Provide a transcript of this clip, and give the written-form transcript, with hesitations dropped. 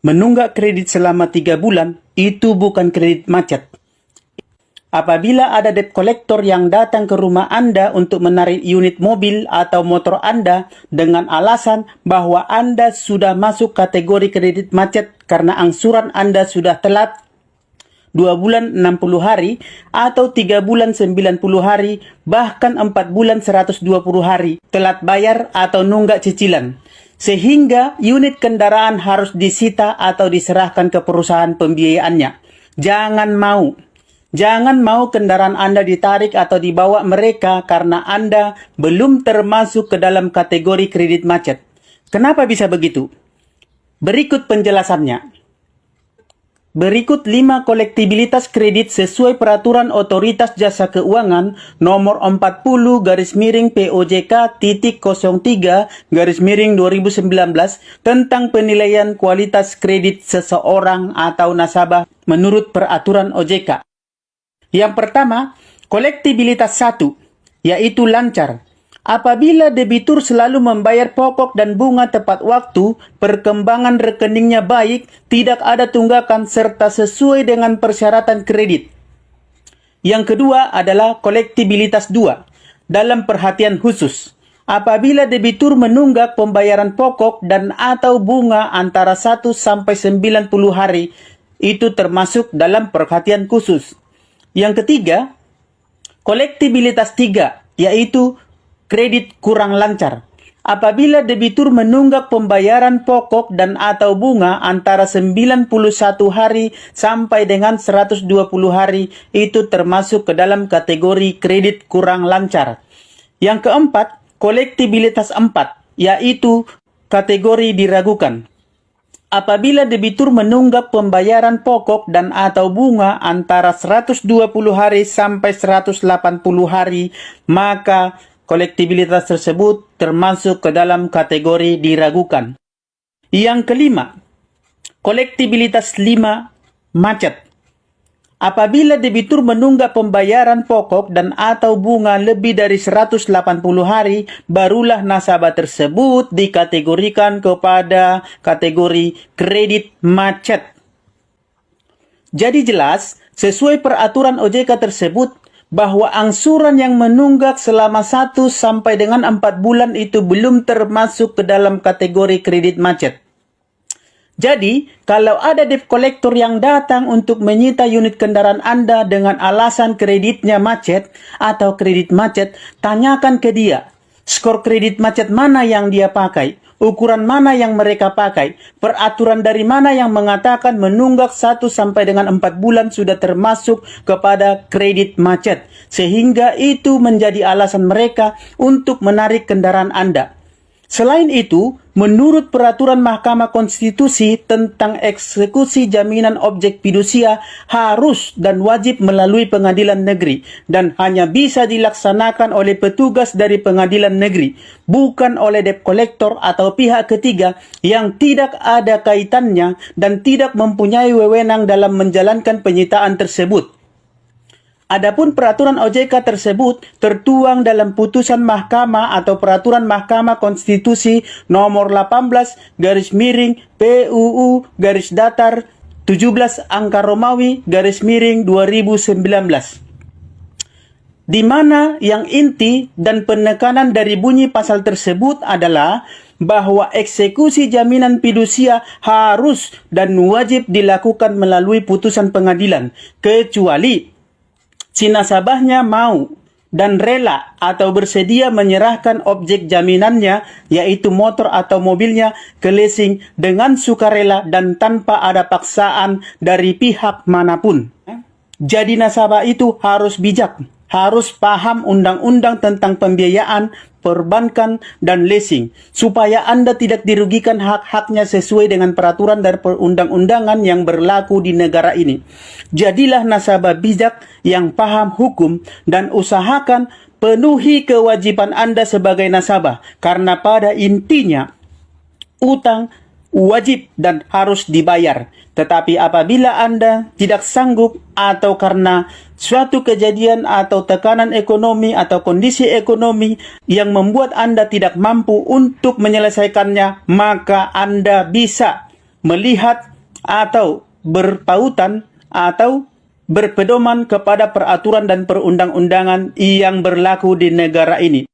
menunggak kredit selama 3 bulan itu bukan kredit macet. Apabila ada debt collector yang datang ke rumah Anda untuk menarik unit mobil atau motor Anda dengan alasan bahwa Anda sudah masuk kategori kredit macet karena angsuran Anda sudah telat 2 bulan 60 hari atau 3 bulan 90 hari, bahkan 4 bulan 120 hari telat bayar atau nunggak cicilan, sehingga unit kendaraan harus disita atau diserahkan ke perusahaan pembiayaannya. Jangan mau kendaraan Anda ditarik atau dibawa mereka karena Anda belum termasuk ke dalam kategori kredit macet. Kenapa bisa begitu? Berikut penjelasannya. Berikut 5 kolektibilitas kredit sesuai peraturan Otoritas Jasa Keuangan nomor 40/POJK.03/2019 tentang penilaian kualitas kredit seseorang atau nasabah menurut peraturan OJK. Yang pertama, kolektibilitas 1, yaitu lancar. Apabila debitur selalu membayar pokok dan bunga tepat waktu, perkembangan rekeningnya baik, tidak ada tunggakan, serta sesuai dengan persyaratan kredit. Yang kedua adalah kolektibilitas 2, dalam perhatian khusus. Apabila debitur menunggak pembayaran pokok dan atau bunga antara 1 sampai 90 hari, itu termasuk dalam perhatian khusus. Yang ketiga, kolektibilitas 3, yaitu kredit kurang lancar. Apabila debitur menunggak pembayaran pokok dan atau bunga antara 91 hari sampai dengan 120 hari, itu termasuk ke dalam kategori kredit kurang lancar. Yang keempat, kolektibilitas 4, yaitu kategori diragukan. Apabila debitur menunggak pembayaran pokok dan atau bunga antara 120 hari sampai 180 hari, maka kolektibilitas tersebut termasuk ke dalam kategori diragukan. Yang kelima, kolektibilitas 5, macet. Apabila debitur menunggak pembayaran pokok dan atau bunga lebih dari 180 hari, barulah nasabah tersebut dikategorikan kepada kategori kredit macet. Jadi jelas, sesuai peraturan OJK tersebut, bahwa angsuran yang menunggak selama 1 sampai dengan 4 bulan itu belum termasuk ke dalam kategori kredit macet. Jadi, kalau ada debt collector yang datang untuk menyita unit kendaraan Anda dengan alasan kreditnya macet atau kredit macet, tanyakan ke dia, skor kredit macet mana yang dia pakai, ukuran mana yang mereka pakai, peraturan dari mana yang mengatakan menunggak 1 sampai dengan 4 bulan sudah termasuk kepada kredit macet, sehingga itu menjadi alasan mereka untuk menarik kendaraan Anda. Selain itu, menurut peraturan Mahkamah Konstitusi tentang eksekusi jaminan objek fidusia harus dan wajib melalui pengadilan negeri dan hanya bisa dilaksanakan oleh petugas dari pengadilan negeri, bukan oleh debt collector atau pihak ketiga yang tidak ada kaitannya dan tidak mempunyai wewenang dalam menjalankan penyitaan tersebut. Adapun peraturan OJK tersebut tertuang dalam putusan Mahkamah atau peraturan Mahkamah Konstitusi nomor 18/PUU/17/2019, di mana yang inti dan penekanan dari bunyi pasal tersebut adalah bahwa eksekusi jaminan fidusia harus dan wajib dilakukan melalui putusan pengadilan, kecuali si nasabahnya mau dan rela atau bersedia menyerahkan objek jaminannya, yaitu motor atau mobilnya, ke leasing dengan sukarela dan tanpa ada paksaan dari pihak manapun. Jadi nasabah itu harus bijak, harus paham undang-undang tentang pembiayaan, perbankan, dan leasing, supaya Anda tidak dirugikan hak-haknya sesuai dengan peraturan dan perundang-undangan yang berlaku di negara ini. Jadilah nasabah bijak yang paham hukum dan usahakan penuhi kewajiban Anda sebagai nasabah, karena pada intinya utang wajib dan harus dibayar. Tetapi apabila Anda tidak sanggup atau karena suatu kejadian atau tekanan ekonomi atau kondisi ekonomi yang membuat Anda tidak mampu untuk menyelesaikannya, maka Anda bisa melihat atau berpautan atau berpedoman kepada peraturan dan perundang-undangan yang berlaku di negara ini.